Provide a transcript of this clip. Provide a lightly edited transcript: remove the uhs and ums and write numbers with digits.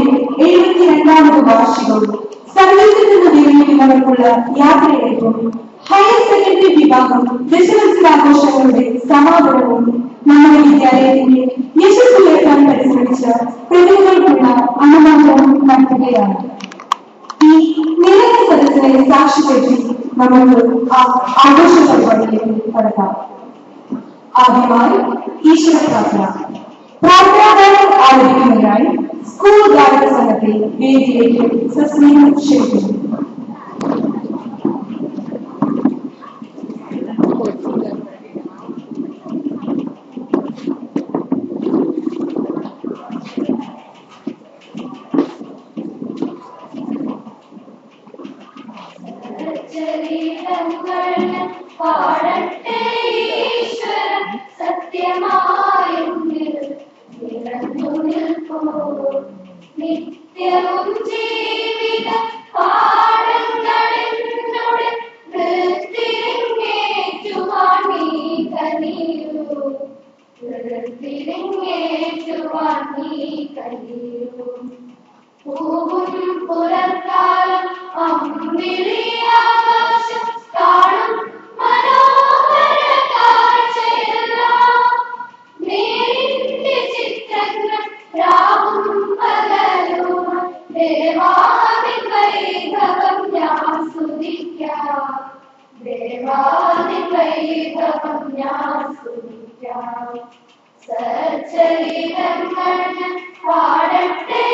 72ാമത് വാർഷികവും സംഗീതത്തിൽ നിന്ന് വിരമിക്കുന്നവർക്കുള്ള യാത്രയയപ്പും higher secondary വിഭാഗം ദശവത്സരാഘോഷങ്ങളുടെ സമാപനവും നമ്മുടെ വിദ്യാലയത്തിന്റെ യശസ്സുയർത്താൻ പരിശ്രമിച്ച പ്രതിഭകൾക്കുള്ള അനുമോദനം നടത്തുകയാണ്. ഈ നിലവിലെ സദസ്സിനെ സാക്ഷിപ്പെടുത്തി നമുക്ക് ആഘോഷ പരിപാടിയിലേക്ക് കടക്കാം. ആദ്യമായി ഈശ്വര പ്രാർത്ഥന. പ്രാർത്ഥനാഗാനം ആരംഭിക്കുന്നതിനായി സ്കൂൾ ഗായക സംഘത്തെ വേദിയിലേക്ക് സസ്നേഹം ക്ഷണിക്കുന്നു. നിത്യവും ജീവിത പാഠങ്ങളെന്നോട് വൃത്തിരിങ്ങേറ്റുവാൻ നീ കനിയൂ, വൃത്തിരിങ്ങേറ്റുവാൻ നീ കനിയൂ. പൂവും പുലർക്കാലം അമ്പിളിയാകാശം കാണും മനോഹര കാഴ്ചയെല്ലാം നേരിന്റെ ചിത്രങ്ങൾ രാവും പകലും ദേവാദിൻ വൈഭവം ഞാൻ സ്തുതിക്കാം, ദേവാദിൻ വൈഭവം ഞാൻ സ്തുതിക്കാം. സച്ചരിതങ്ങൾ പാടട്ടെ